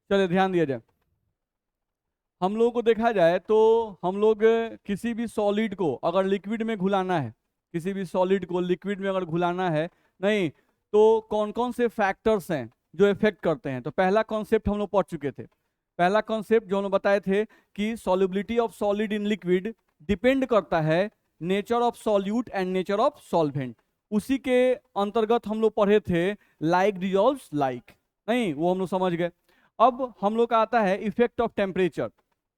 चलिए ध्यान दिया जाए। हम लोगों को देखा जाए तो हम लोग किसी भी सॉलिड को अगर लिक्विड में घुलाना है, किसी भी सॉलिड को लिक्विड में अगर घुलाना है, नहीं तो कौन कौन से फैक्टर्स हैं जो इफेक्ट करते हैं। तो पहला कॉन्सेप्ट हम लोग पढ़ चुके थे। पहला कॉन्सेप्ट जो हम लोग बताए थे कि solubility of solid in liquid depend करता है nature of solute and nature of solvent. उसी के अंतर्गत हम लोग पढ़े थे लाइक डिजॉल्व्स लाइक, नहीं वो हम लोग समझ गए। अब हम लोग का आता है इफेक्ट ऑफ टेम्परेचर।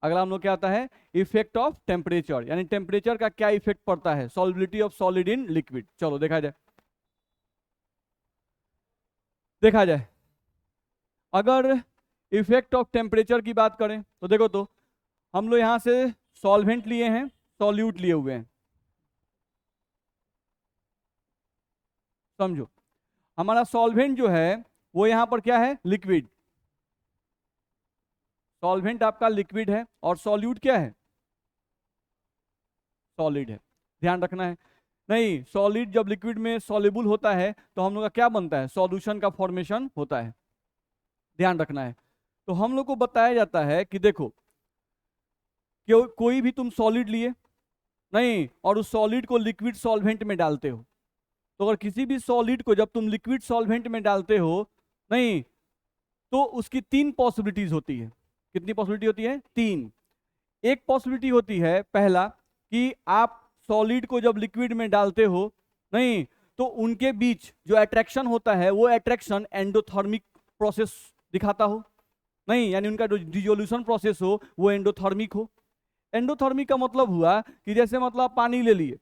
अगला हम लोग क्या आता है, इफेक्ट ऑफ टेम्परेचर, यानी टेम्परेचर का क्या इफेक्ट पड़ता है solubility of solid in liquid. चलो देखा जाए। देखा जाए अगर इफेक्ट ऑफ टेम्परेचर की बात करें तो देखो तो हम लोग यहां से सॉल्वेंट लिए हैं, सॉल्यूट लिए हुए हैं। समझो हमारा सॉल्वेंट जो है वो यहां पर क्या है, लिक्विड। सॉल्वेंट आपका लिक्विड है और सॉल्यूट क्या है, सॉलिड है। ध्यान रखना है। नहीं, सॉलिड जब लिक्विड में सॉल्युबल होता है तो हम लोग का क्या बनता है, सॉल्यूशन का फॉर्मेशन होता है। ध्यान रखना है। तो हम लोग को बताया जाता है कि देखो कि कोई भी तुम सॉलिड लिए, नहीं, और उस सॉलिड को लिक्विड सॉल्वेंट में डालते हो, तो अगर किसी भी सॉलिड को जब तुम लिक्विड सॉल्वेंट में डालते हो, नहीं, तो उसकी तीन पॉसिबिलिटीज होती है। कितनी पॉसिबिलिटी होती है, तीन। एक पॉसिबिलिटी होती है पहला कि आप सॉलिड को जब लिक्विड में डालते हो, नहीं, तो उनके बीच जो अट्रैक्शन होता है वो अट्रैक्शन एंडोथर्मिक प्रोसेस दिखाता हो, नहीं, यानी उनका जो डिसोल्यूशन प्रोसेस हो वो एंडोथर्मिक हो। एंडोथर्मिक का मतलब हुआ कि जैसे मतलब आप पानी ले लिए,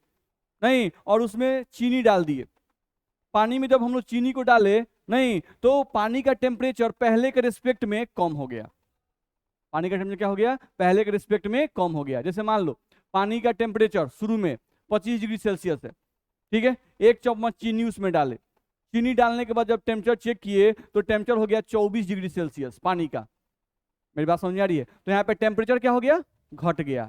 नहीं, और उसमें चीनी डाल दिए। पानी में जब हम लोग चीनी को डाले, नहीं, तो पानी का टेम्परेचर पहले के रिस्पेक्ट में कम हो गया। पानी का टेम्परेचर क्या हो गया, पहले के रिस्पेक्ट में कम हो गया। जैसे मान लो पानी का टेम्परेचर शुरू में 25 डिग्री सेल्सियस है, ठीक है, एक चम्मच चीनी उसमें डाले। चीनी डालने के बाद जब टेम्परेचर चेक किए तो टेम्परेचर हो गया 24 डिग्री सेल्सियस पानी का। मेरी बात समझ में आ रही है। तो यहाँ पे टेम्परेचर क्या हो गया, घट गया।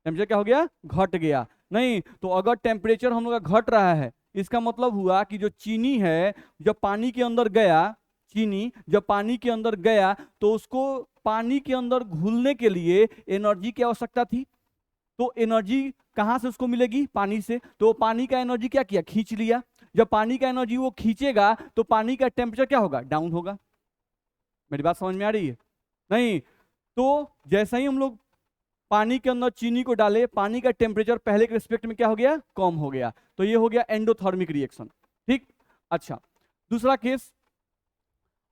टेम्परेचर क्या हो गया, घट गया। नहीं, तो अगर टेम्परेचर हम लोग का घट रहा है, इसका मतलब हुआ कि जो चीनी है जब पानी के अंदर गया, चीनी जब पानी के अंदर गया तो उसको पानी के अंदर घुलने के लिए एनर्जी की आवश्यकता थी। तो एनर्जी कहां से उसको मिलेगी, पानी से। तो पानी का एनर्जी क्या किया, खींच लिया। जब पानी का एनर्जी वो खींचेगा तो पानी का टेम्परेचर क्या होगा, डाउन होगा। मेरी बात समझ में आ रही है, नहीं। तो जैसे ही हम लोग पानी के अंदर चीनी को डाले, पानी का टेम्परेचर पहले के रिस्पेक्ट में क्या हो गया, कम हो गया। तो ये हो गया एंडोथर्मिक रिएक्शन, ठीक। अच्छा, दूसरा केस,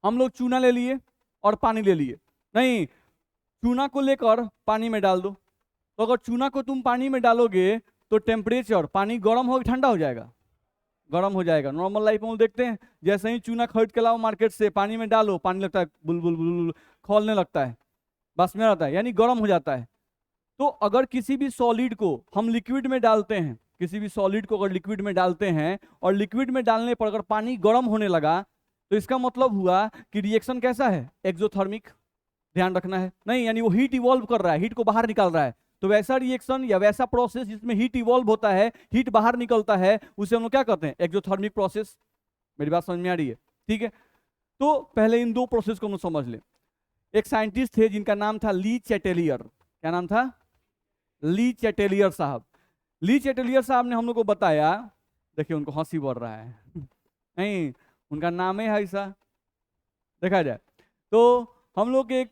हम लोग चूना ले लिए और पानी ले लिए, नहीं, चूना को लेकर पानी में डाल दो। तो अगर चूना को तुम पानी में डालोगे तो टेम्परेचर, पानी गर्म हो ठंडा हो जाएगा, गर्म हो जाएगा। नॉर्मल लाइफ में हम देखते हैं जैसे ही चूना खरीद के लाओ मार्केट से, पानी में डालो, पानी लगता है बुलबुल बुलबुल खौलने लगता है, बस में रहता है, यानी गर्म हो जाता है। तो अगर किसी भी सॉलिड को हम लिक्विड में डालते हैं, किसी भी सॉलिड को अगर लिक्विड में डालते हैं और लिक्विड में डालने पर अगर पानी गर्म होने लगा, तो इसका मतलब हुआ कि रिएक्शन कैसा है, एक्सोथर्मिक। ध्यान रखना है, नहीं, यानी वो हीट इवॉल्व कर रहा है, हीट को बाहर निकाल रहा है। तो वैसा रिएक्शन या वैसा प्रोसेस जिसमें हीट इवॉल्व होता है, हीट बाहर निकलता है, उसे हम लोग क्या कहते हैं, एक्सोथर्मिक प्रोसेस। मेरी बात समझ में आ रही है, ठीक है। तो पहले इन दो प्रोसेस को हम लोग समझ ले। एक साइंटिस्ट थे जिनका नाम था ली चैटेलियर। क्या नाम था, ली चैटेलियर साहब। ली चैटेलियर साहब ने हम लोग को बताया, देखिए उनको हंसी बढ़ रहा है नहीं, उनका नाम है ऐसा, देखा जाए तो हम लोग के एक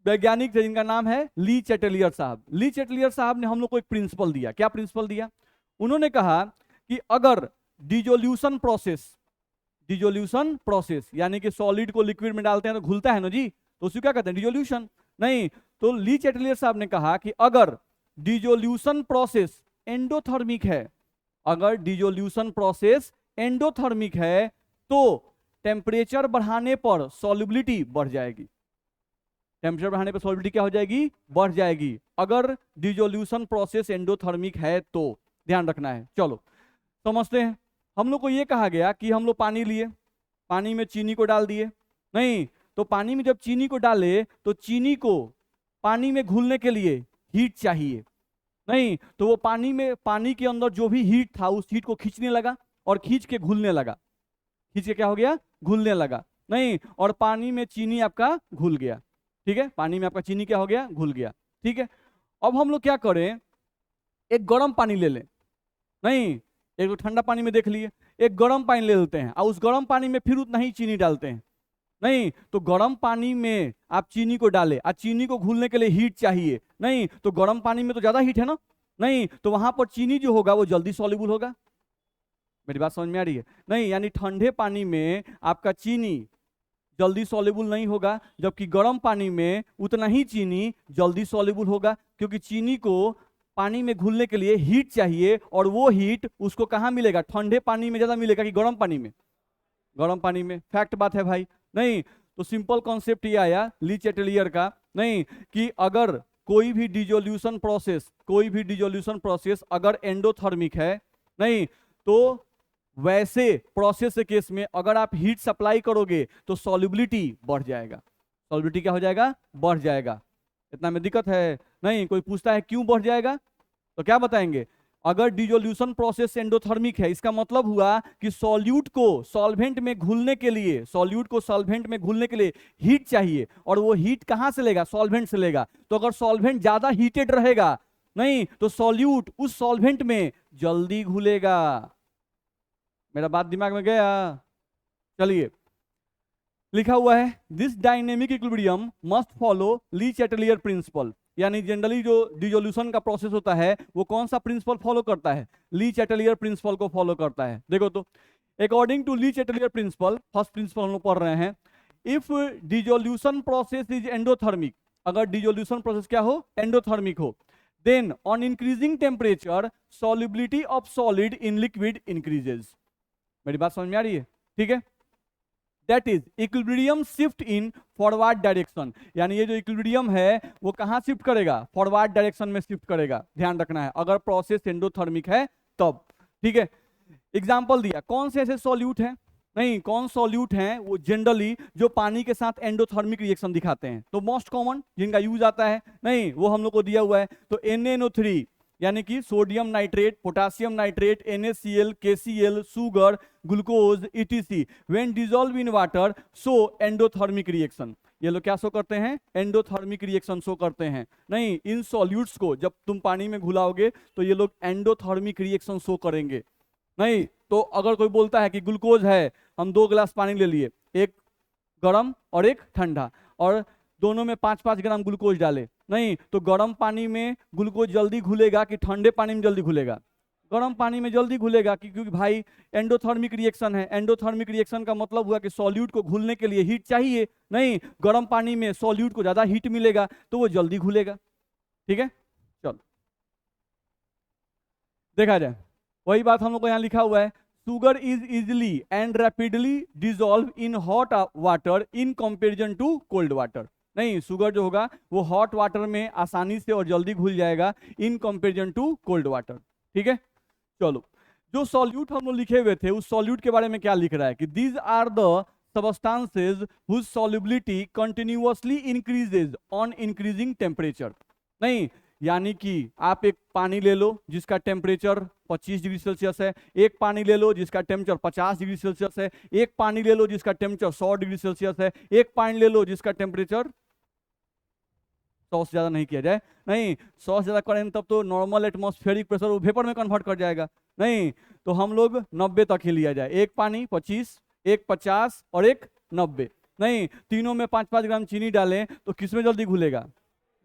वैज्ञानिक थे जिनका नाम है ली चैटेलियर साहब। ली चैटेलियर साहब ने हम लोग को एक प्रिंसिपल दिया। क्या प्रिंसिपल दिया, उन्होंने कहा कि अगर डिजोल्यूशन प्रोसेस, डिजोल्यूशन प्रोसेस यानी कि सॉलिड को लिक्विड में डालते हैं तो घुलता है ना जी, तो उसे क्या कहते हैं, डिजोल्यूशन। नहीं, तो ली चैटेलियर साहब ने कहा कि अगर डिजोल्यूशन प्रोसेस एंडोथर्मिक है, अगर डिजोल्यूशन प्रोसेस एंडोथर्मिक है तो टेम्परेचर बढ़ाने पर सॉल्युबिलिटी बढ़ जाएगी। टेम्परेचर बढ़ाने पर सॉल्युबिलिटी क्या हो जाएगी, बढ़ जाएगी, अगर डिजोल्यूशन प्रोसेस एंडोथर्मिक है तो। ध्यान रखना है। चलो समझते हैं। हम लोग को ये कहा गया कि हम लोग पानी लिए, पानी में चीनी को डाल दिए, नहीं, तो पानी में जब चीनी को डाले तो चीनी को पानी में घुलने के लिए हीट चाहिए, नहीं, तो वो पानी में, पानी के अंदर जो भी हीट था उस हीट को खींचने लगा और खींच के घुलने लगा। खींच के क्या हो गया, घुलने लगा। नहीं, और पानी में चीनी आपका घुल गया। ठीक है, पानी में आपका चीनी क्या हो गया, घुल गया। ठीक है, अब हम लोग क्या करें, एक गर्म पानी ले लें। नहीं, एक तो ठंडा पानी में देख लिए, एक गर्म पानी ले लेते हैं और उस गर्म पानी में फिर उतना ही चीनी डालते हैं। नहीं, तो गर्म पानी में आप चीनी को डालें और चीनी को घुलने के लिए हीट चाहिए। नहीं, तो गर्म पानी में तो ज्यादा हीट है ना। नहीं, तो वहां पर चीनी जो होगा वो जल्दी सॉल्युबल होगा। मेरी बात समझ में आ रही है? नहीं, यानी ठंडे पानी में आपका चीनी जल्दी सॉल्युबल नहीं होगा, जबकि गर्म पानी में उतना ही चीनी जल्दी सॉल्युबल होगा, क्योंकि चीनी को पानी में घुलने के लिए हीट चाहिए और वो हीट उसको कहाँ मिलेगा, ठंडे पानी में ज्यादा मिलेगा कि गर्म पानी में? गर्म पानी में। फैक्ट बात है भाई। नहीं, तो सिंपल कॉन्सेप्ट ये आया ली चैटेलियर का, नहीं, कि अगर कोई भी डिसोल्यूशन प्रोसेस अगर एंडोथर्मिक है, नहीं, तो वैसे प्रोसेस के केस में अगर आप हीट सप्लाई करोगे तो सॉल्युबिलिटी बढ़ जाएगा। सॉल्युबिलिटी क्या हो जाएगा, बढ़ जाएगा। इतना में दिक्कत है? नहीं, कोई पूछता है क्यों बढ़ जाएगा, तो क्या बताएंगे, अगर डिसोल्यूशन प्रोसेस एंडोथर्मिक है, इसका मतलब हुआ कि सॉल्यूट को सॉल्वेंट में घुलने के लिए हीट चाहिए, और वो हीट कहां से लेगा, सॉल्वेंट से लेगा। तो अगर सॉल्वेंट ज्यादा हीटेड रहेगा, नहीं, तो सॉल्यूट उस सॉल्वेंट में जल्दी घुलेगा। मेरा बात दिमाग में गया? चलिए, लिखा हुआ है this dynamic equilibrium must follow Le Chatelier principle. यानी जनरली जो डिसोल्यूशन का प्रोसेस होता है वो कौन सा प्रिंसिपल फॉलो करता है, ली चैटेलियर प्रिंसिपल को फॉलो करता है। देखो तो, according to Le Chatelier principle, first principle हम लोग पढ़ रहे हैं, if dissolution process is endothermic, अगर डिसोल्यूशन प्रोसेस क्या हो, एंडोथर्मिक हो, then on increasing temperature solubility of solid in liquid increases. मेरी बात समझ में आ रही है? ठीक है, that is equilibrium shift in forward direction. यानी ये जो इक्विलिब्रियम है वो कहां शिफ्ट करेगा, फॉरवर्ड डायरेक्शन में शिफ्ट करेगा। ध्यान रखना है, अगर प्रोसेस एंडोथर्मिक है तब। ठीक है, एग्जांपल दिया, कौन से ऐसे सॉल्यूट हैं, नहीं, कौन सॉल्यूट हैं वो जनरली जो पानी के साथ एंडोथर्मिक रिएक्शन दिखाते हैं। तो मोस्ट कॉमन जिनका यूज आता है, नहीं, वो हम लोग को दिया हुआ है, तो NaNO3 यानी कि sodium nitrate, potassium nitrate, NaCl, KCl, sugar, glucose, ETC when dissolve in water show endothermic reaction. ये लोग क्या शो करते हैं, एंडोथर्मिक रिएक्शन शो करते हैं। नहीं, इन सॉल्यूट्स को जब तुम पानी में घुलाओगे तो ये लोग एंडोथर्मिक रिएक्शन शो करेंगे। नहीं, तो अगर कोई बोलता है कि ग्लूकोज है, हम 2 गिलास पानी ले लिए, एक गर्म और एक ठंडा, और दोनों में 5-5 ग्राम ग्लूकोज डाले, नहीं, तो गर्म पानी में ग्लूकोज जल्दी घुलेगा कि ठंडे पानी में जल्दी घुलेगा? गर्म पानी में जल्दी घुलेगा, क्योंकि भाई एंडोथर्मिक रिएक्शन है। एंडोथर्मिक रिएक्शन का मतलब हुआ कि सॉल्यूट को घुलने के लिए हीट चाहिए। नहीं, गर्म पानी में सॉल्यूट को ज्यादा हीट मिलेगा तो वो जल्दी घुलेगा। ठीक है, चलो देखा जाए, वही बात हम लोग को यहाँ लिखा हुआ है, sugar is easily and rapidly dissolve in hot water in comparison to cold water. नहीं, शुगर जो होगा वो हॉट वाटर में आसानी से और जल्दी घुल जाएगा in comparison to cold water. ठीक है, चलो, जो सॉल्यूट हम लोग लिखे हुए थे उस सॉल्यूट के बारे में क्या लिख रहा है कि these are the substances whose solubility continuously increases on increasing temperature. नहीं, यानी कि आप एक पानी ले लो जिसका टेम्परेचर 25 डिग्री सेल्सियस है, एक पानी ले लो जिसका टेम्परेचर 50 डिग्री सेल्सियस है, एक पानी ले लो जिसका टेम्परेचर 100 डिग्री सेल्सियस है, एक पानी ले लो जिसका टेम्परेचर 100 से ज्यादा नहीं किया जाए, नहीं, 100 से ज्यादा करें तब तो नॉर्मल एटमॉस्फेरिक प्रेशर वो वेपर में कन्वर्ट कर जाएगा। नहीं, तो हम लोग 90 तक ही लिया जाए, एक पानी 25, एक 50 और एक 90। नहीं, तीनों में 5-5 ग्राम चीनी डालें तो किसमें जल्दी घुलेगा,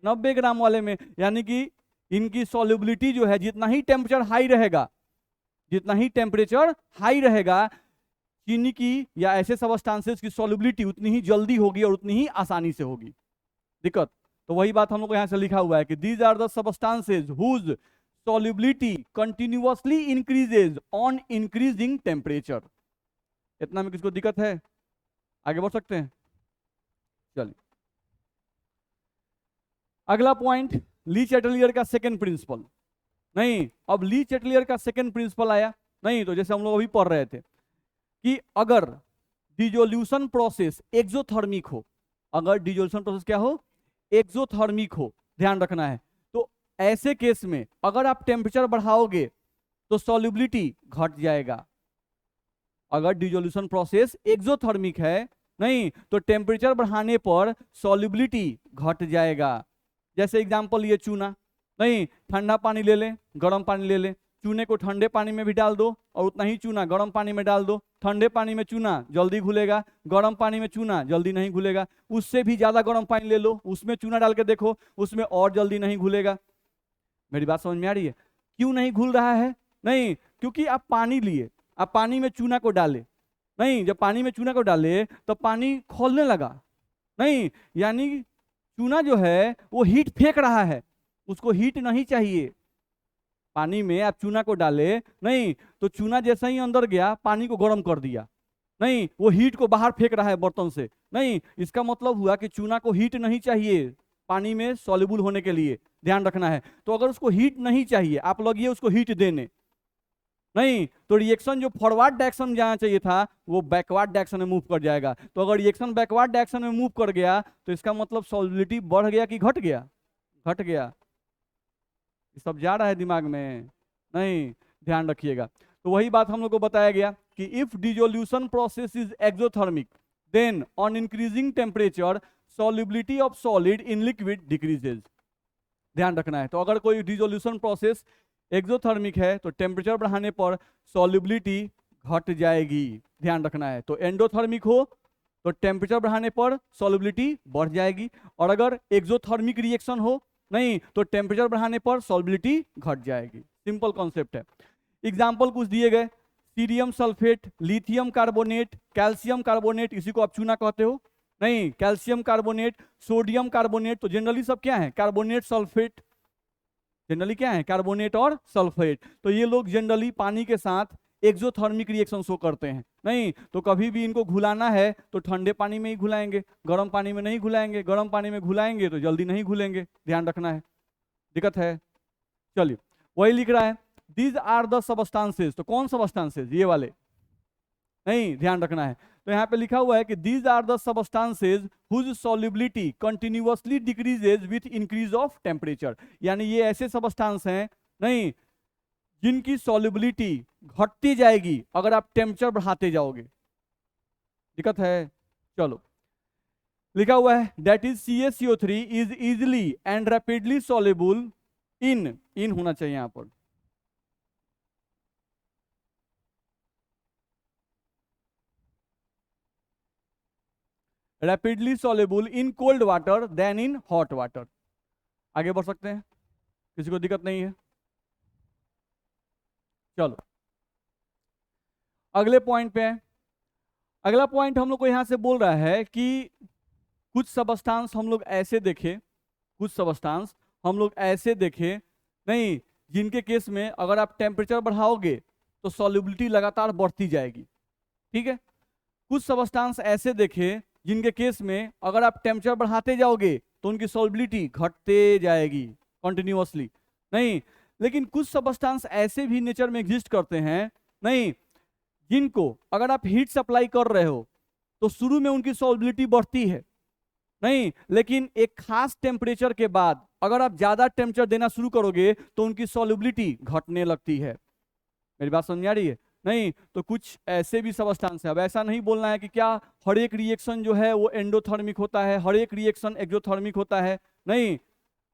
90 ग्राम वाले में। यानी कि इनकी सॉल्युबिलिटी जो है, जितना ही टेम्परेचर हाई रहेगा चीनी की या ऐसे सबस्टांसेस की सॉल्युबिलिटी उतनी ही जल्दी होगी और उतनी ही आसानी से होगी। दिक्कत, तो वही बात हम लोग को यहां से लिखा हुआ है कि these are the substances whose solubility continuously increases on increasing temperature. इतना में किसको दिक्कत है, आगे बढ़ सकते हैं? चलिए, अगला पॉइंट, ली चैटेलियर का सेकंड प्रिंसिपल। नहीं, अब ली चैटेलियर का सेकंड प्रिंसिपल आया। नहीं, तो जैसे हम लोग अभी पढ़ रहे थे कि अगर डिसोल्यूशन प्रोसेस एक्सोथर्मिक हो, अगर डिसोल्यूशन प्रोसेस क्या हो, एक्सोथर्मिक हो, ध्यान रखना है, तो ऐसे केस में अगर आप टेम्परेचर बढ़ाओगे तो सॉल्युबिलिटी घट जाएगा। अगर डिसोल्यूशन प्रोसेस एक्सोथर्मिक है नहीं, तो टेम्परेचर बढ़ाने पर सॉल्युबिलिटी घट जाएगा। जैसे एग्जांपल ये चूना, नहीं ठंडा पानी ले लें, गर्म पानी ले लें, चूने को ठंडे पानी में भी डाल दो और उतना ही चूना गर्म पानी में डाल दो। ठंडे पानी में चूना जल्दी घुलेगा, गर्म पानी में चूना जल्दी नहीं घुलेगा। उससे भी ज्यादा गर्म पानी ले लो, उसमें चूना डाल के देखो, उसमें और जल्दी नहीं घुलेगा। मेरी बात समझ में आ रही है? क्यों नहीं घुल रहा है? नहीं, क्योंकि आप पानी लिए, आप पानी में चूना को डाले, नहीं जब पानी में चूना को डाले तो पानी खौलने लगा, नहीं यानी चूना जो है वो हीट फेंक रहा है, उसको हीट नहीं चाहिए। पानी में आप चूना को डाले, नहीं तो चूना जैसा ही अंदर गया पानी को गर्म कर दिया, नहीं वो हीट को बाहर फेंक रहा है बर्तन से, नहीं इसका मतलब हुआ कि चूना को हीट नहीं चाहिए पानी में सॉल्युबल होने के लिए, ध्यान रखना है। तो अगर उसको हीट नहीं चाहिए, आप लगिए उसको हीट देने, नहीं तो रिएक्शन जो फॉरवर्ड डायरेक्शन जाना चाहिए था वो बैकवर्ड डायरेक्शन में मूव कर जाएगा। तो अगर रिएक्शन बैकवर्ड डायरेक्शन में मूव कर गया तो इसका मतलब सॉल्युबिलिटी बढ़ गया कि घट गया? घट गया। ये सब जा रहा है दिमाग में? नहीं, ध्यान रखिएगा। तो वही बात हम लोग को बताया गया कि if dissolution process is exothermic then on increasing temperature solubility of solid in liquid decreases. ध्यान रखना है। तो अगर कोई डिसोल्यूशन प्रोसेस एक्सोथर्मिक है तो टेम्परेचर बढ़ाने पर सॉल्युबिलिटी घट जाएगी, ध्यान रखना है। तो एंडोथर्मिक हो तो टेम्परेचर बढ़ाने पर सॉल्युबिलिटी बढ़ जाएगी, और अगर एक्सोथर्मिक रिएक्शन हो नहीं तो टेम्परेचर बढ़ाने पर सॉल्युबिलिटी घट जाएगी। सिंपल कॉन्सेप्ट है। एग्जाम्पल कुछ दिए गए, cerium sulphate, lithium carbonate, calcium carbonate, इसी को आप चूना कहते हो, नहीं कैल्शियम कार्बोनेट, सोडियम कार्बोनेट, तो जनरली सब क्या है? कार्बोनेट सल्फेट, जनरली क्या है? कार्बोनेट और सल्फेट। तो ये लोग जनरली पानी के साथ एक्सोथर्मिक रिएक्शन शो करते हैं, नहीं तो कभी भी इनको घुलाना है तो ठंडे पानी में ही घुलाएंगे, गर्म पानी में नहीं घुलाएंगे, गर्म पानी में घुलाएंगे तो जल्दी नहीं घुलेंगे, ध्यान रखना है। दिक्कत है? चलिए वही लिख रहा है, दीज आर द सबस्टांसेस, तो कौन सबस्टांसेस? ये वाले, नहीं ध्यान रखना है। तो यहाँ पे लिखा हुआ है कि these are the substances whose solubility continuously decreases with increase of temperature, यानी ये ऐसे सबस्टांस हैं नहीं जिनकी सॉल्युबिलिटी घटती जाएगी अगर आप टेम्परेचर बढ़ाते जाओगे। दिक्कत है? चलो लिखा हुआ है that is CaCO3 is easily and rapidly soluble in होना चाहिए यहां पर, rapidly soluble in cold water than in hot water. आगे बढ़ सकते हैं, किसी को दिक्कत नहीं है? चलो अगले पॉइंट पे है। अगला पॉइंट हम लोग को यहां से बोल रहा है कि कुछ सबस्टांस हम लोग ऐसे देखे, कुछ सबस्टांस हम लोग ऐसे देखे नहीं जिनके केस में अगर आप टेम्परेचर बढ़ाओगे तो सॉल्युबिलिटी लगातार बढ़ती जाएगी, ठीक है। कुछ सबस्टांस ऐसे देखे जिनके केस में अगर आप टेम्परेचर बढ़ाते जाओगे तो उनकी सॉल्युबिलिटी घटते जाएगी कंटिन्यूअसली, नहीं लेकिन कुछ सबस्टांस ऐसे भी नेचर में एग्जिस्ट करते हैं नहीं जिनको अगर आप हीट सप्लाई कर रहे हो तो शुरू में उनकी सॉल्युबिलिटी बढ़ती है नहीं, लेकिन एक खास टेम्परेचर के बाद अगर आप ज्यादा टेम्परेचर देना शुरू करोगे तो उनकी सॉल्युबिलिटी घटने लगती है। मेरी बात समझ आ रही है? नहीं तो कुछ ऐसे भी सबस्टांस है। अब ऐसा नहीं बोलना है कि क्या हर एक रिएक्शन जो है वो एंडोथर्मिक होता है, हर एक रिएक्शन एक्सोथर्मिक होता है, नहीं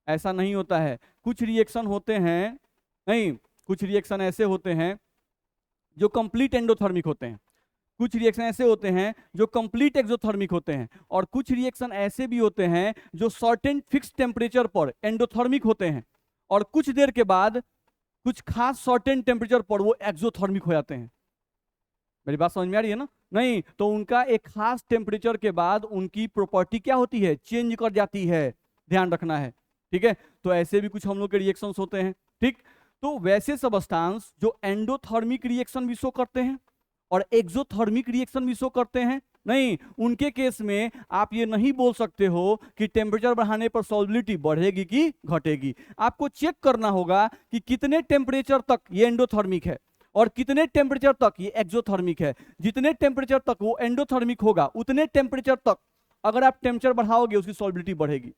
ऐसा नहीं होता है। कुछ रिएक्शन होते हैं नहीं, कुछ रिएक्शन ऐसे होते हैं जो कंप्लीट एंडोथर्मिक होते हैं, कुछ रिएक्शन ऐसे होते हैं जो कंप्लीट एक्सोथर्मिक होते हैं, और कुछ रिएक्शन ऐसे भी होते हैं जो सर्टेन फिक्स टेम्परेचर पर एंडोथर्मिक होते हैं और कुछ देर के बाद कुछ खास सर्टेन टेम्परेचर पर वो एक्सोथर्मिक हो जाते हैं। मेरी बात समझ में आ रही है ना? नहीं तो उनका एक खास टेम्परेचर के बाद उनकी प्रॉपर्टी क्या होती है? चेंज कर जाती है, ध्यान रखना है, ठीक है। तो ऐसे भी कुछ हम लोग के रिएक्शंस होते हैं, ठीक। तो वैसे सबस्टांस जो एंडोथर्मिक रिएक्शन भी शो करते हैं और एक्सोथर्मिक रिएक्शन भी शो करते हैं नहीं, उनके केस में आप ये नहीं बोल सकते हो कि टेम्परेचर बढ़ाने पर सॉल्युबिलिटी बढ़ेगी कि घटेगी। आपको चेक करना होगा कि कितने टेम्परेचर तक ये एंडोथर्मिक है और कितने टेम्परेचर तक ये एक्सोथर्मिक है। जितने टेम्परेचर तक वो एंडोथर्मिक होगा उतने टेम्परेचर तक अगर आप टेम्परेचर बढ़ाओगे उसकी सॉल्युबिलिटी बढ़ेगी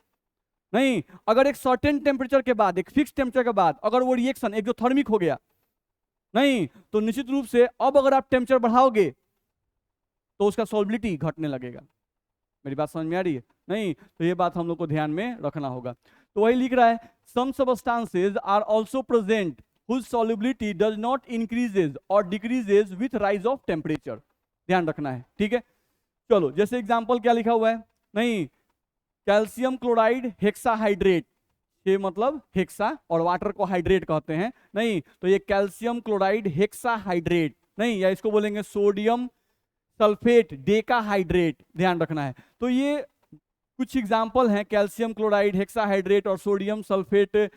नहीं। अगर एक सर्टेन टेम्परेचर के बाद, एक फिक्स टेम्परेचर के बाद अगर वो रिएक्शन एक्सोथर्मिक हो गया नहीं तो निश्चित रूप से अब अगर आप टेम्परेचर बढ़ाओगे तो उसका सॉल्युबिलिटी घटने लगेगा। मेरी बात समझ में आ रही है? नहीं, तो ये बात हम लोग को ध्यान में रखना होगा। तो वही लिख रहा है, some substances are also present whose solubility does not increases or decreases with rise of temperature। ध्यान रखना है, ठीक है। चलो, जैसे एग्जांपल क्या लिखा हुआ है, नहीं, कैल्शियम क्लोराइड हेक्साहाइड्रेट, ये मतलब हेक्सा और वाटर को हाइड्रेट कहते हैं, नहीं, तो ये कैल्शियम क्लोराइड हेक्साहाइड्रेट, नहीं, या इसको बोलेंगे सोडियम सल्फेट डेकाहाइड्रेट, ध्यान रखना है। तो ये कुछ एग्जाम्पल हैं, कैल्शियम क्लोराइड हेक्साहाइड्रेट और सोडियम सल्फेट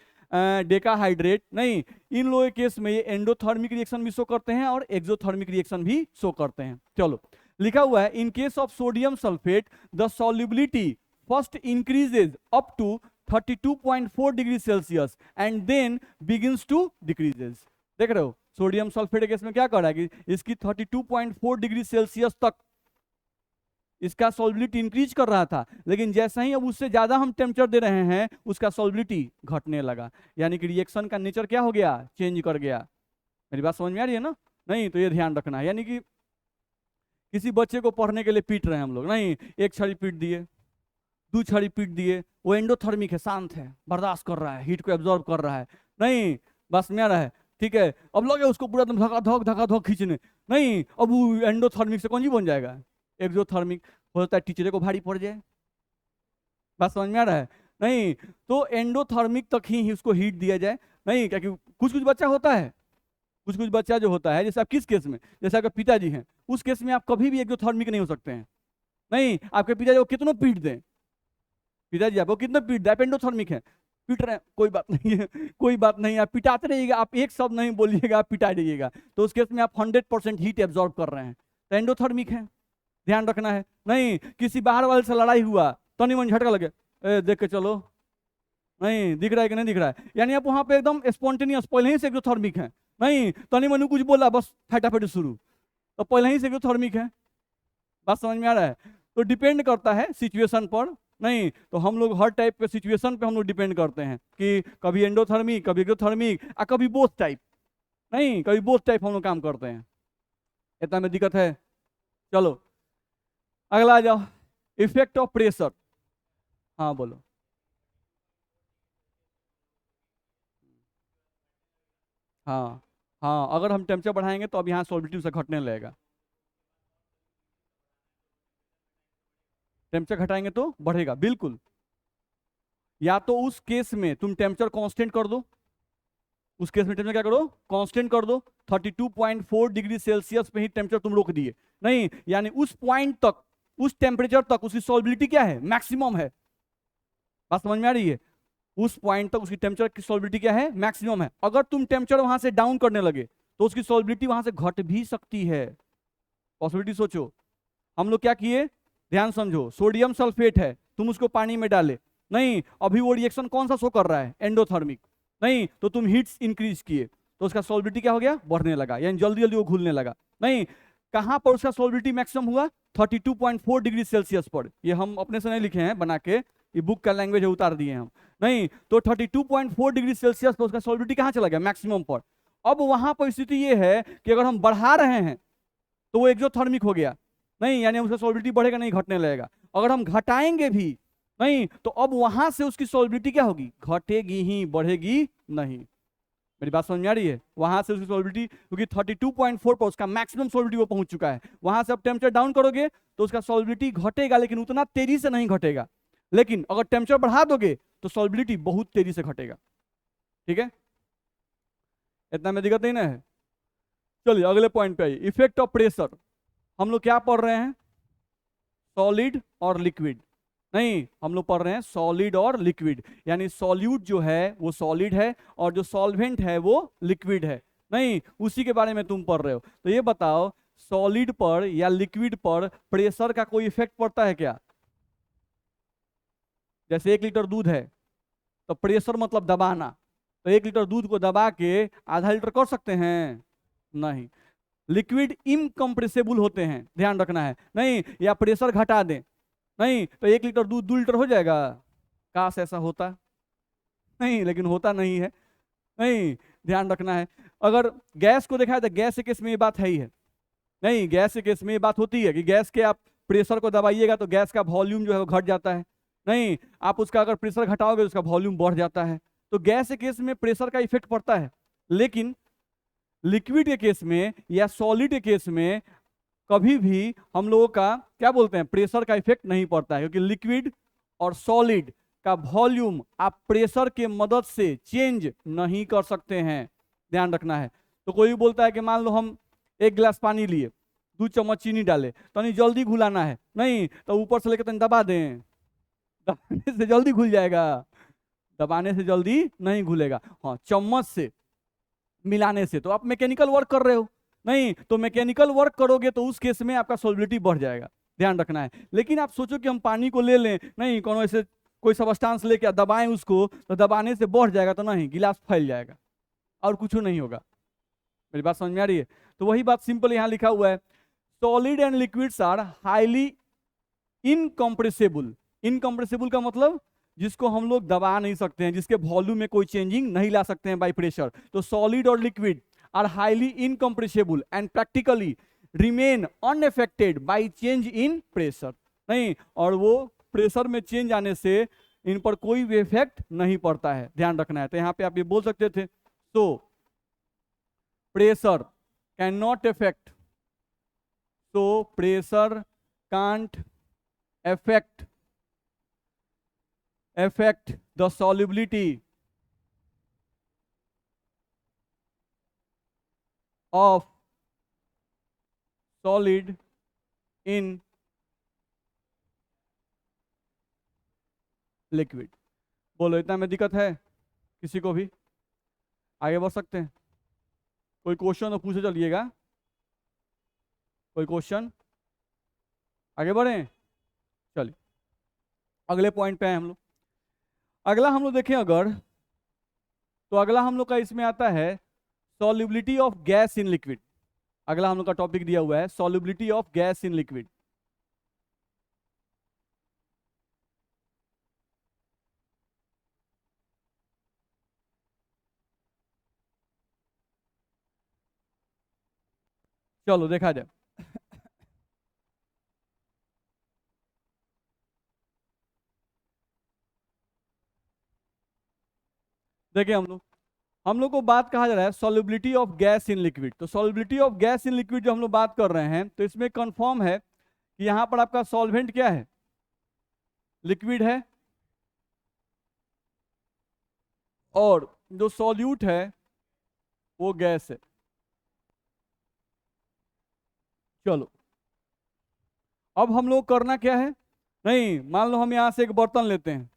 डेकाहाइड्रेट, नहीं, इन लोगों के केस में ये एंडोथर्मिक रिएक्शन भी शो करते हैं और एक्सोथर्मिक रिएक्शन भी शो करते हैं। चलो, लिखा हुआ है, in case of sodium sulphate the solubility first increases up to 32.4 degree Celsius and then begins to decreases. देख रहे हो, सोडियम सल्फेट के केस में क्या कर रहा है कि इसकी 32.4 डिग्री सेल्सियस तक इसका सॉल्युबिलिटी इंक्रीज कर रहा था, लेकिन जैसे ही अब उससे ज्यादा हम टेम्परेचर दे रहे हैं उसका सॉल्युबिलिटी घटने लगा, यानी कि रिएक्शन का नेचर क्या हो गया, चेंज कर गया। मेरी बात समझ में आ रही है ना? नहीं, तो ये ध्यान रखना है। यानी कि किसी बच्चे को पढ़ने के लिए पीट रहे हैं हम लोग, नहीं, एक छड़ी पीट दिए, दो छड़ी पीट दिए, वो एंडोथर्मिक है, शांत है, बर्दाश्त कर रहा है, हीट को एब्जॉर्ब कर रहा है, नहीं, बस में आ रहा है, ठीक है। अब लगे उसको पूरा धका धक खींचने, नहीं, अब वो एंडोथर्मिक से कौन जी बन जाएगा, एक्सोथर्मिक हो जाता है, टीचरे को भारी पड़ जाए। बात समझ में आ रहा है? नहीं, तो एंडोथर्मिक तक ही उसको हीट दिया जाए, नहीं, क्या कुछ कुछ बच्चा होता है, कुछ कुछ बच्चा जो होता है, जैसे आप किस केस में, जैसे आपके पिताजी हैं, उस केस में आप कभी भी एक्सोथर्मिक नहीं हो सकते हैं, नहीं, आपके पिताजी को कितना पीट दें, पिताजी आपको कितना पीट दे, आप एंडोथर्मिक है, पीट रहे हैं, कोई बात नहीं है, कोई बात नहीं, आप पिटाते रहिएगा, आप एक शब्द नहीं बोलिएगा, आप पिटा जाइएगा, तो उस केस में आप 100% हीट एब्जॉर्ब कर रहे हैं, तो एंडोथर्मिक है, ध्यान रखना है। नहीं, किसी बाहर वाले से लड़ाई हुआ, तनी मन झटका लगे, देख के चलो, नहीं, दिख रहा है कि नहीं दिख रहा है, यानी आप वहां पे एकदम स्पॉन्टेनियस पहले ही से एक्सोथर्मिक है, नहीं, तनी मनु कुछ बोला बस फटाफट शुरू, तो पहले ही से एक्सोथर्मिक है। बात समझ में आ रहा है? तो डिपेंड करता है सिचुएशन पर, नहीं, तो हम लोग हर टाइप के सिचुएशन पे हम लोग डिपेंड करते हैं कि कभी एंडोथर्मिक, कभी एक्सोथर्मिक, कभी बोथ टाइप, नहीं, कभी बोथ टाइप हम लोग काम करते हैं, इतना में दिक्कत है। चलो अगला आ जाओ, इफेक्ट ऑफ प्रेशर। हाँ बोलो। हाँ हाँ, अगर हम टेम्परेचर बढ़ाएंगे तो अब यहाँ सॉल्बिलिटी से घटने लगेगा, टेम्परेचर घटाएंगे तो बढ़ेगा, बिल्कुल। या तो उस केस में तुम टेम्परेचर कांस्टेंट कर दो, उस केस में टेम्परेचर क्या करो, कांस्टेंट कर दो, 32.4 डिग्री सेल्सियस पे ही टेम्परेचर तुम रोक दिए, नहीं, यानी उस पॉइंट तक, उस टेम्परेचर तक उसकी सॉल्बिलिटी क्या है, मैक्सिमम है। बात समझ में आ रही है? उस पॉइंट तक उसकी टेम्परेचर की सॉल्बिलिटी क्या है, मैक्सिमम है। अगर तुम टेम्परेचर वहां से डाउन करने लगे तो उसकी सॉल्बिलिटी वहां से घट भी सकती है, पॉसिबिलिटी सोचो। हम लोग क्या किए, ध्यान समझो, सोडियम सल्फेट है, तुम उसको पानी में डाले, नहीं, अभी वो रिएक्शन कौन सा शो कर रहा है, एंडोथर्मिक, नहीं, तो तुम हीट्स इंक्रीज किए तो उसका सॉल्बिलिटी क्या हो गया, बढ़ने लगा, यानी जल्दी जल्दी वो घुलने लगा, नहीं, कहां पर उसका सॉल्बिलिटी मैक्सिमम हुआ, 32.4 डिग्री सेल्सियस पर। ये हम अपने से नहीं लिखे हैं बना के, ये बुक का लैंग्वेज है, उतार दिए हम, नहीं, तो 32.4 डिग्री सेल्सियस पर उसका सॉल्बिलिटी कहां चला गया, मैक्सिमम पर। अब वहां पर स्थिति ये है कि अगर हम बढ़ा रहे हैं तो वो एक्सोथर्मिक हो गया, नहीं, यानी उसका सॉल्बिलिटी बढ़ेगा नहीं, घटने लगेगा। अगर हम घटाएंगे भी, नहीं, तो अब वहां से उसकी सॉल्बिलिटी क्या होगी, घटेगी ही, बढ़ेगी नहीं। मेरी बात समझ में आ रही है? वहां से उसकी सॉल्बिलिटी, क्योंकि 32.4 पर उसका मैक्सिमम सॉल्बिलिटी वो पहुंच चुका है, वहां से अब टेम्परेचर डाउन करोगे तो उसका सॉल्बिलिटी घटेगा, लेकिन उतना तेजी से नहीं घटेगा। लेकिन अगर टेम्परेचर बढ़ा दोगे तो सॉल्बिलिटी बहुत तेजी से घटेगा, ठीक है, इतना में दिक्कत नहीं ना है। चलिए अगले पॉइंट पे आइए, इफेक्ट ऑफ प्रेशर। हम लोग क्या पढ़ रहे हैं, सॉलिड और लिक्विड, नहीं, हम लोग पढ़ रहे हैं सॉलिड और लिक्विड, यानी सॉल्यूट जो है वो सॉलिड है और जो सॉल्वेंट है वो लिक्विड है, नहीं, उसी के बारे में तुम पढ़ रहे हो। तो ये बताओ, सॉलिड पर या लिक्विड पर प्रेशर का कोई इफेक्ट पड़ता है क्या? जैसे 1 लीटर दूध है तो प्रेशर मतलब दबाना, तो 1 लीटर दूध को दबा के आधा लीटर कर सकते हैं? नहीं। लिक्विड इनकम्प्रेसिबल होते हैं, ध्यान रखना है, नहीं, या प्रेशर घटा दें, नहीं, तो 1 लीटर दूध 2 लीटर हो जाएगा, काश ऐसा होता, नहीं, लेकिन होता नहीं है, नहीं, ध्यान रखना है। अगर गैस को देखा है तो गैस के केस में ये बात है ही है, नहीं, गैस के केस में ये बात होती है कि गैस के आप प्रेशर को दबाइएगा तो गैस का वॉल्यूम जो है वो घट जाता है। नहीं, आप उसका अगर प्रेशर घटाओगे तो उसका वॉल्यूम बढ़ जाता है। तो गैस के केस में प्रेशर का इफेक्ट पड़ता है, लेकिन लिक्विड के केस में या सॉलिड के केस में कभी भी हम लोगों का क्या बोलते हैं, प्रेशर का इफेक्ट नहीं पड़ता है, क्योंकि लिक्विड और सॉलिड का वॉल्यूम आप प्रेशर के मदद से चेंज नहीं कर सकते हैं, ध्यान रखना है। तो कोई भी बोलता है कि मान लो हम 1 गिलास पानी लिए, 2 चम्मच चीनी डाले, तो नहीं जल्दी घुलाना है, नहीं तो ऊपर से लेकर तनी दबा दें, दबाने से जल्दी घुल जाएगा, दबाने से जल्दी नहीं घुलेगा। हाँ, चम्मच से मिलाने से तो आप मैकेनिकल वर्क कर रहे हो, नहीं तो मैकेनिकल वर्क करोगे तो उस केस में आपका सॉल्युबिलिटी बढ़ जाएगा, ध्यान रखना है। लेकिन आप सोचो कि हम पानी को ले लें, नहीं कोनो ऐसे कोई सबस्टांस लेके दबाएं उसको, तो दबाने से बढ़ जाएगा, तो नहीं, गिलास फैल जाएगा और कुछ नहीं होगा। मेरी बात समझ में आ रही है? तो वही बात सिंपल यहाँ लिखा हुआ है, solid and liquids are highly incompressible. Incompressible का मतलब जिसको हम लोग दबा नहीं सकते हैं, जिसके वॉल्यूम में कोई चेंजिंग नहीं ला सकते हैं बाय प्रेशर। तो सॉलिड और liquid are highly incompressible and practically remain unaffected by change in pressure. नहीं, और वो प्रेशर में चेंज आने से इन पर कोई भी इफेक्ट नहीं पड़ता है, ध्यान रखना है। तो यहाँ पे आप ये बोल सकते थे, so pressure can not effect, so pressure can't affect the solubility of solid in liquid। बोलो, इतना में दिक्कत है किसी को भी? आगे बढ़ सकते हैं? कोई क्वेश्चन तो पूछे चलिएगा, कोई क्वेश्चन? आगे बढ़े, चलिए अगले पॉइंट पे आए हम लोग। अगला हम लोग देखें अगर, तो अगला हम लोग का इसमें आता है solubility of gas in liquid. अगला हम लोग का टॉपिक दिया हुआ है solubility of gas in liquid. चलो देखा जाए। देखिए हम लोग को बात कहा जा रहा है solubility of gas in liquid. तो solubility of gas in liquid जो हम लोग बात कर रहे हैं, तो इसमें कंफर्म है कि यहां पर आपका सॉल्वेंट क्या है, लिक्विड है, और जो सॉल्यूट है वो गैस है। चलो अब हम लोग करना क्या है, नहीं मान लो हम यहां से एक बर्तन लेते हैं,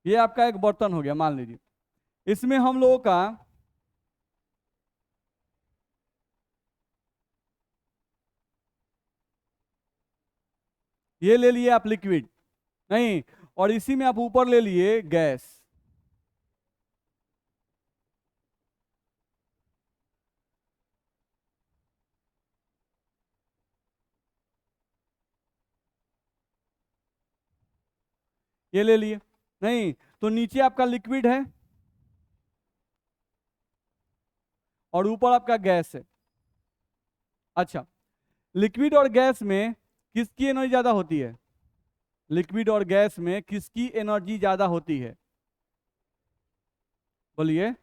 ये आपका एक बर्तन हो गया मान लीजिए, इसमें हम लोगों का ये ले लिए आप लिक्विड, नहीं, और इसी में आप ऊपर ले लिए गैस। ये ले लिए, नहीं तो नीचे आपका लिक्विड है और ऊपर आपका गैस है। अच्छा, लिक्विड और गैस में किसकी एनर्जी ज्यादा होती है? लिक्विड और गैस में किसकी एनर्जी ज्यादा होती है? बोलिए।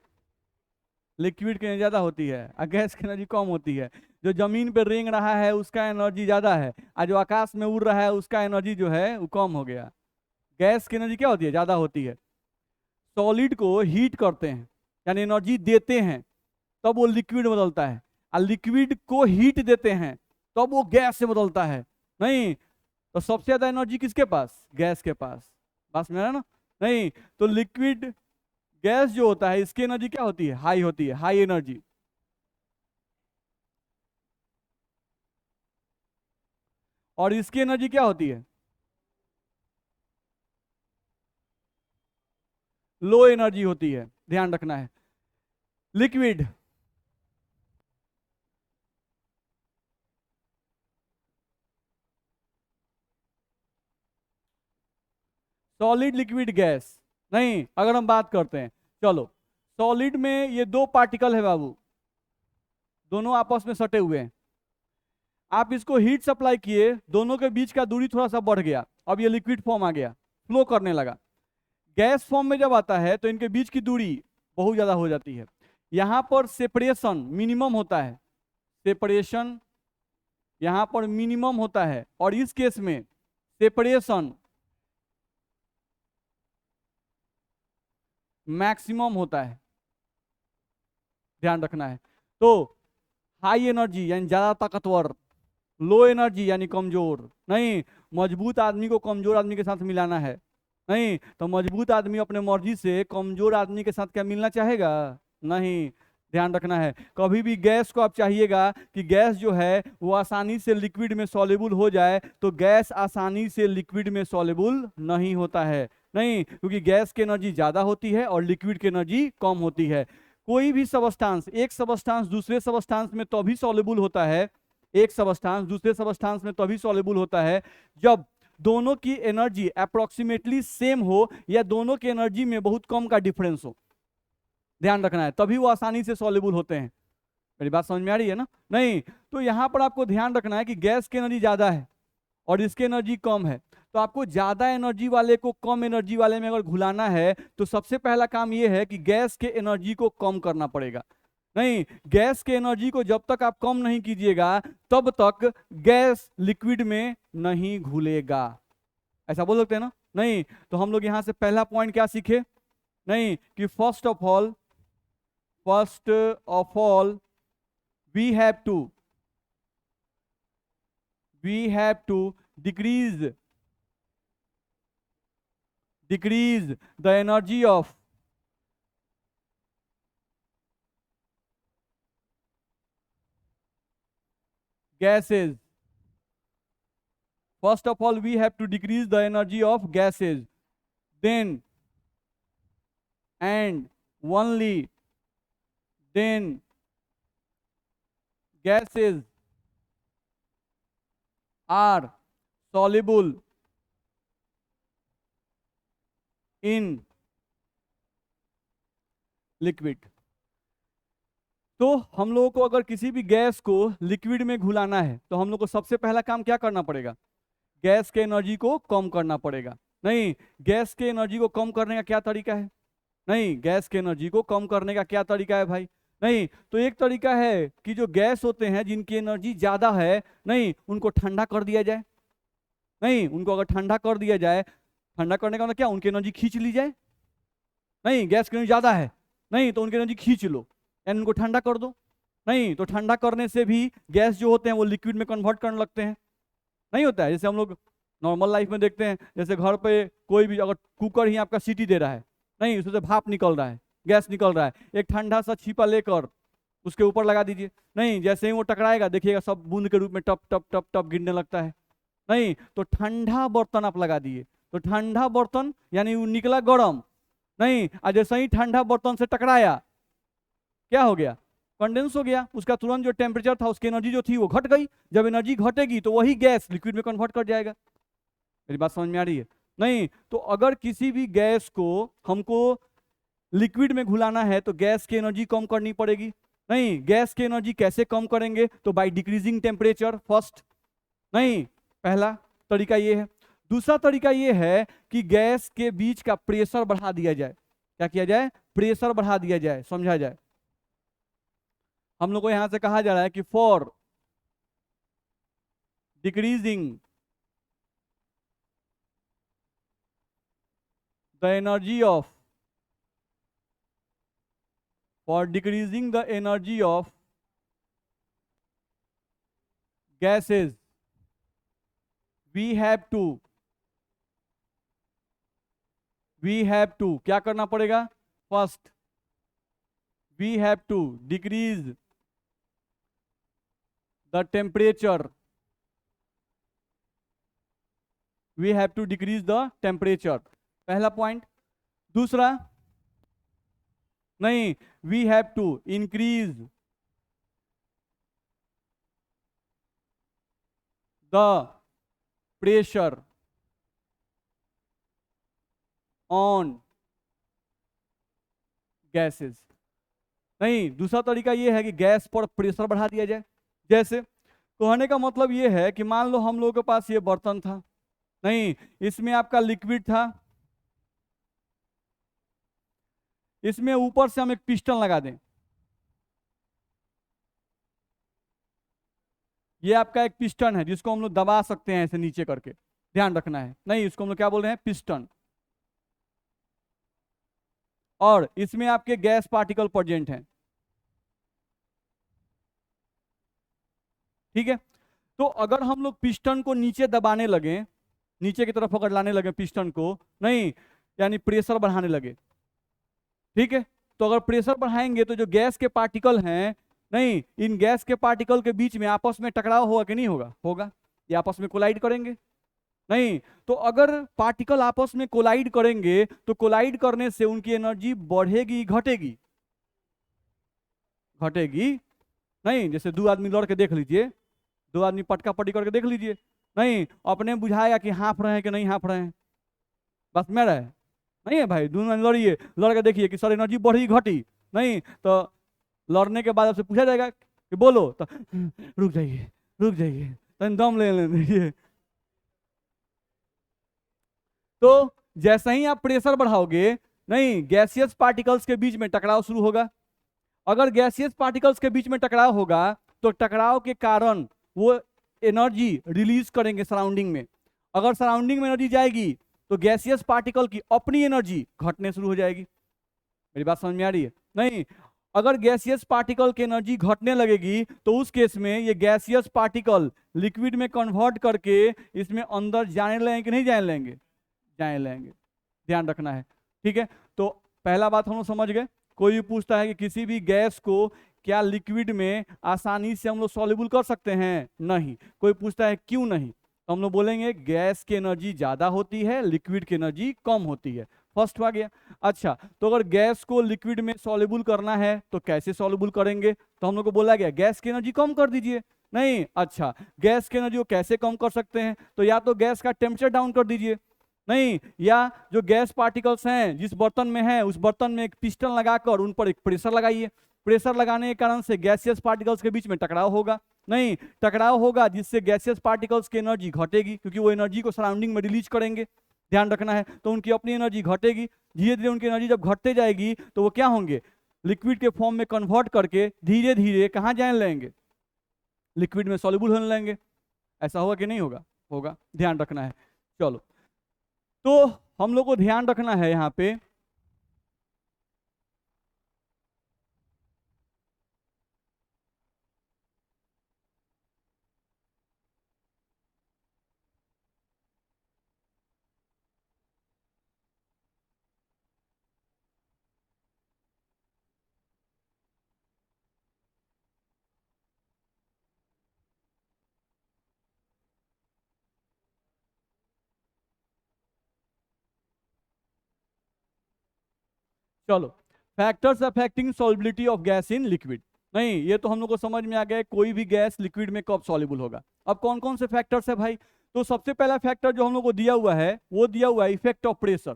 लिक्विड की एनर्जी ज्यादा होती है और गैस की एनर्जी कम होती है। जो जमीन पर रेंग रहा है उसका एनर्जी ज्यादा है, और जो आकाश में उड़ रहा है उसका एनर्जी जो है वो कम हो गया। गैस की एनर्जी क्या होती है? ज्यादा होती है। सॉलिड को हीट करते हैं यानी एनर्जी देते हैं, तब वो लिक्विड बदलता है, और लिक्विड को हीट देते हैं तब वो गैस से बदलता है। नहीं तो सबसे ज्यादा एनर्जी किसके पास? गैस के पास। बस मेरा ना, नहीं तो लिक्विड गैस जो होता है इसकी एनर्जी क्या होती है? हाई होती है, हाई एनर्जी। और इसकी एनर्जी क्या होती है? लो एनर्जी होती है, ध्यान रखना है। लिक्विड सॉलिड लिक्विड गैस, नहीं अगर हम बात करते हैं, चलो सॉलिड में ये दो पार्टिकल है बाबू, दोनों आपस में सटे हुए हैं। आप इसको हीट सप्लाई किए, दोनों के बीच का दूरी थोड़ा सा बढ़ गया, अब ये लिक्विड फॉर्म आ गया, फ्लो करने लगा। गैस फॉर्म में जब आता है तो इनके बीच की दूरी बहुत ज्यादा हो जाती है। यहां पर सेपरेशन मिनिमम होता है, सेपरेशन यहां पर मिनिमम होता है, और इस केस में सेपरेशन मैक्सिमम होता है, ध्यान रखना है। तो हाई एनर्जी यानी ज्यादा ताकतवर, लो एनर्जी यानी कमजोर नहीं। मजबूत आदमी को कमजोर आदमी के साथ मिलाना है नहीं, तो मजबूत आदमी अपने मर्जी से कमजोर आदमी के साथ क्या मिलना चाहेगा? नहीं, ध्यान रखना है। कभी भी गैस को आप चाहिएगा कि गैस जो है वो आसानी से लिक्विड में सॉल्युबल हो जाए, तो गैस आसानी से लिक्विड में सॉल्युबल नहीं होता है, नहीं, क्योंकि गैस की एनर्जी ज्यादा होती है और लिक्विड की एनर्जी कम होती है। कोई भी सबस्टांस, एक सबस्टांस दूसरे सबस्टांस में तभी सॉल्युबल होता है, एक सबस्टांस दूसरे सबस्टांस में तभी सॉल्युबल होता है जब दोनों की एनर्जी अप्रोक्सीमेटली सेम हो या दोनों की एनर्जी में बहुत कम का डिफरेंस हो, ध्यान रखना है, तभी वो आसानी से सॉल्युबल होते हैं। मेरी बात समझ में आ रही है ना? नहीं, तो यहां पर आपको ध्यान रखना है कि गैस की एनर्जी ज्यादा है और इसकी एनर्जी कम है, तो आपको ज्यादा एनर्जी वाले को कम एनर्जी वाले में अगर घुलाना है तो सबसे पहला काम यह है कि गैस के एनर्जी को कम करना पड़ेगा। नहीं, गैस के एनर्जी को जब तक आप कम नहीं कीजिएगा तब तक गैस लिक्विड में नहीं घुलेगा। ऐसा बोल सकते हैं ना? नहीं, तो हम लोग यहां से पहला पॉइंट क्या सीखे? नहीं, कि first of all we have to decrease the energy of gases. First of all, we have to decrease the energy of gases. Then, and only then, gases are soluble in liquid. तो हम लोगों को अगर किसी भी gas को liquid में घुलाना है तो हम लोग को सबसे पहला काम क्या करना पड़ेगा? गैस के एनर्जी को कम करना पड़ेगा। नहीं, गैस के एनर्जी को कम करने का क्या तरीका है? नहीं, गैस के एनर्जी को कम करने का क्या तरीका है भाई? नहीं, तो एक तरीका है कि जो गैस होते हैं जिनकी एनर्जी ज्यादा है, नहीं, उनको ठंडा कर दिया जाए। नहीं, उनको अगर ठंडा कर दिया जाए, ठंडा करने का मतलब क्या? उनकी एनर्जी खींच ली जाए। नहीं, गैस की एनर्जी ज्यादा है, नहीं, तो उनकी एनर्जी खींच लो यानी उनको ठंडा कर दो। नहीं, तो ठंडा करने से भी गैस जो होते हैं वो लिक्विड में कन्वर्ट करने लगते हैं। नहीं होता है? जैसे हम लोग नॉर्मल लाइफ में देखते हैं, जैसे घर पे कोई भी अगर कुकर ही आपका सीटी दे रहा है, नहीं, उसमें से भाप निकल रहा है, गैस निकल रहा है, एक ठंडा सा छीपा लेकर उसके ऊपर लगा दीजिए। नहीं, जैसे ही वो टकराएगा देखिएगा सब बूंद के रूप में टप टप टप टप गिरने लगता है। नहीं, तो ठंडा बर्तन आप लगा दिए, तो ठंडा बर्तन यानी वो निकला गर्म। नहीं, और जैसे ही ठंडा बर्तन से टकराया क्या हो गया? कंडेंस हो गया, उसका तुरंत जो टेम्परेचर था उसकी एनर्जी जो थी वो घट गई। जब एनर्जी घटेगी तो वही गैस लिक्विड में कन्वर्ट कर जाएगा। मेरी बात समझ में आ रही है? नहीं, तो अगर किसी भी गैस को हमको लिक्विड में घुलाना है तो गैस की एनर्जी कम करनी पड़ेगी। नहीं, गैस की एनर्जी कैसे कम करेंगे? तो बाय डिक्रीजिंग टेम्परेचर फर्स्ट। नहीं, पहला तरीका ये है। दूसरा तरीका ये है कि गैस के बीच का प्रेशर बढ़ा दिया जाए। क्या किया जाए? प्रेशर बढ़ा दिया जाए, समझा जाए। हम लोग को यहां से कहा जा रहा है कि for decreasing the energy of for decreasing the energy of gases we have to क्या करना पड़ेगा? First we have to decrease the temperature, we have to decrease the temperature, पहला पॉइंट। दूसरा, नहीं, we have to increase the pressure on gases। नहीं, दूसरा तरीका ये है कि गैस पर प्रेशर बढ़ा दिया जाए। जैसे कहने का मतलब ये है कि मान लो हम लोगों के पास ये बर्तन था, नहीं, इसमें आपका लिक्विड था, इसमें ऊपर से हम एक पिस्टन लगा दें, ये आपका एक पिस्टन है जिसको हम लोग दबा सकते हैं ऐसे नीचे करके, ध्यान रखना है, नहीं इसको हम लोग क्या बोल रहे हैं, पिस्टन। और इसमें आपके गैस पार्टिकल प्रेजेंट हैं, ठीक है। तो अगर हम लोग पिस्टन को नीचे दबाने लगे, नीचे की तरफ अगर लाने लगे पिस्टन को, नहीं, यानी प्रेशर बढ़ाने लगे, ठीक है, तो अगर प्रेशर बढ़ाएंगे तो जो गैस के पार्टिकल हैं, नहीं, इन गैस के पार्टिकल के बीच में आपस में टकराव होगा कि नहीं होगा, होगा, ये आपस में कोलाइड करेंगे, नहीं, तो अगर पार्टिकल आपस में कोलाइड करेंगे तो कोलाइड करने से उनकी एनर्जी बढ़ेगी घटेगी, घटेगी, नहीं, जैसे दो आदमी लड़ के देख लीजिए, दो आदमी पटका पटी करके देख लीजिए, नहीं, अपने बुझाएगा कि हाँफ रहे हैं कि नहीं हाँफ रहे हैं, बस में रहे, नहीं है भाई, दोनों लड़िए, लड़के देखिए कि सर एनर्जी बढ़ी घटी, नहीं, तो लड़ने के बाद आपसे पूछा जाएगा कि बोलो, तो रुक जाइए, रुक जाइए, तो दम ले दीजिए। तो जैसे ही आप प्रेशर बढ़ाओगे, नहीं, गैसियस पार्टिकल्स के बीच में टकराव शुरू होगा, अगर गैसियस पार्टिकल्स के बीच में टकराव होगा तो टकराव के कारण वो एनर्जी रिलीज करेंगे सराउंडिंग में, अगर सराउंडिंग में एनर्जी जाएगी तो गैसियस पार्टिकल की अपनी एनर्जी घटने शुरू हो जाएगी, मेरी बात समझ में आ रही है, नहीं, अगर गैसियस पार्टिकल की एनर्जी घटने लगेगी तो उस केस में ये गैसियस पार्टिकल लिक्विड में कन्वर्ट करके इसमें अंदर जाने लगेंगे कि नहीं जाने लगेंगे, जाने लगेंगे, ध्यान रखना है, ठीक है। तो पहला बात हम लोग समझ गए, कोई भी पूछता है कि किसी भी गैस को क्या लिक्विड में आसानी से हम लोग सॉल्युबल कर सकते हैं, नहीं, कोई पूछता है क्यों नहीं, तो हम लोग बोलेंगे गैस की एनर्जी ज्यादा होती है, लिक्विड की एनर्जी कम होती है, फर्स्ट आ गया। अच्छा, तो अगर गैस को लिक्विड में सॉल्युबल करना है तो कैसे सॉल्युबल करेंगे, तो हम लोग को बोला गया गैस की एनर्जी कम कर दीजिए, नहीं, अच्छा, गैस की एनर्जी को कैसे कम कर सकते हैं, तो या तो गैस का टेम्परेचर डाउन कर दीजिए, नहीं, या जो गैस पार्टिकल्स हैं जिस बर्तन में है उस बर्तन में एक पिस्टन लगाकर उन पर एक प्रेशर लगाइए, प्रेशर लगाने के कारण से गैसियस पार्टिकल्स के बीच में टकराव होगा, नहीं, टकराव होगा जिससे गैसियस पार्टिकल्स की एनर्जी घटेगी क्योंकि वो एनर्जी को सराउंडिंग में रिलीज करेंगे, ध्यान रखना है, तो उनकी अपनी एनर्जी घटेगी, धीरे धीरे उनकी एनर्जी जब घटते जाएगी तो वो क्या होंगे, लिक्विड के फॉर्म में कन्वर्ट करके धीरे धीरे कहाँ जाने लगेंगे, लिक्विड में सॉल्युबल होने लगेंगे, ऐसा होगा कि नहीं होगा, होगा, ध्यान रखना है। चलो, तो हम लोग को ध्यान रखना है यहाँ पे, चलो, factors affecting solubility of gas in liquid, नहीं, ये तो हम लोग को समझ में आ गया कोई भी गैस लिक्विड में कब सॉल्युबल होगा। अब कौन कौन से फैक्टर्स है भाई, तो सबसे पहला फैक्टर जो हम लोग को दिया हुआ है वो दिया हुआ है इफेक्ट ऑफ प्रेशर,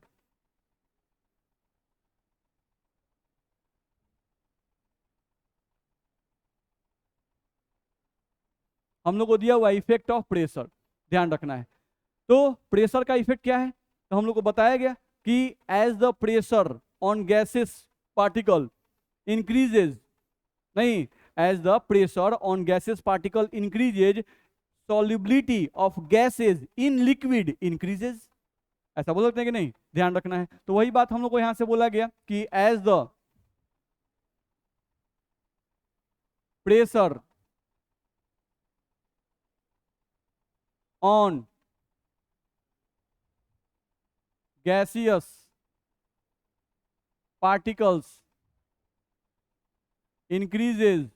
हम लोग को दिया हुआ है इफेक्ट ऑफ प्रेशर, ध्यान रखना है। तो प्रेशर का इफेक्ट क्या है, तो हम लोग को बताया गया कि as the pressure on gases particle increases, नहीं, as the pressure on gases particle increases solubility of gases in liquid increases, ऐसा बोल सकते हैं कि नहीं, ध्यान रखना है। तो वही बात हम लोग को यहां से बोला गया कि as the pressure on gaseous particles increases,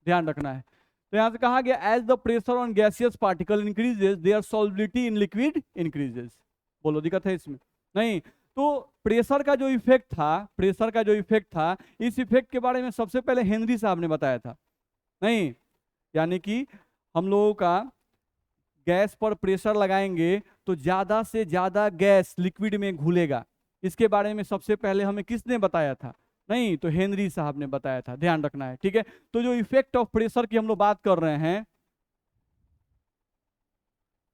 ध्यान रखना है। तो यहां से कहा गया as the pressure on gaseous particle increases their solubility in liquid increases. बोलो दिक्कत है इसमें? नहीं। तो प्रेशर का जो इफेक्ट था, प्रेशर का जो इफेक्ट था, इस इफेक्ट के बारे में सबसे पहले हेनरी साहब ने बताया था। नहीं, यानी कि हम लोगों का गैस पर प्रेशर लगाएंगे तो ज्यादा से ज्यादा गैस लिक्विड में घुलेगा। इसके बारे में सबसे पहले हमें किसने बताया था? नहीं, तो हेनरी साहब ने बताया था। ध्यान रखना है, ठीक है। तो जो इफेक्ट ऑफ प्रेशर की हम लोग बात कर रहे हैं,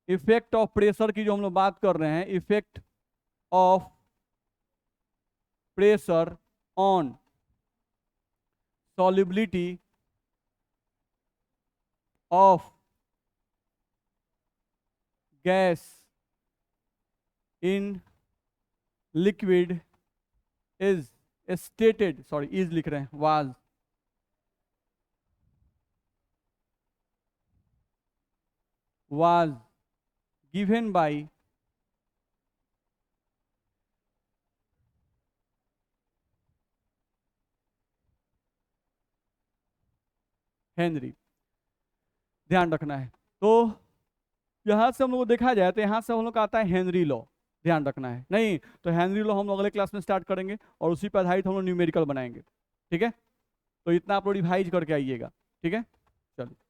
इफेक्ट ऑफ प्रेशर की जो हम लोग बात कर रहे हैं, effect of pressure on solubility of gas in liquid is stated, sorry is लिख रहे हैं, was given by हेनरी। ध्यान रखना है। तो यहां से हम लोग को देखा जाए तो यहां से हम लोग का आता है हेनरी लॉ। ध्यान रखना है। नहीं, तो हेनरी लॉ हम लोग अगले क्लास में स्टार्ट करेंगे और उसी पर आधारित हम लोग न्यूमेरिकल बनाएंगे। ठीक है, तो इतना आप लोग रिवाइज करके आइएगा। ठीक है, चलो।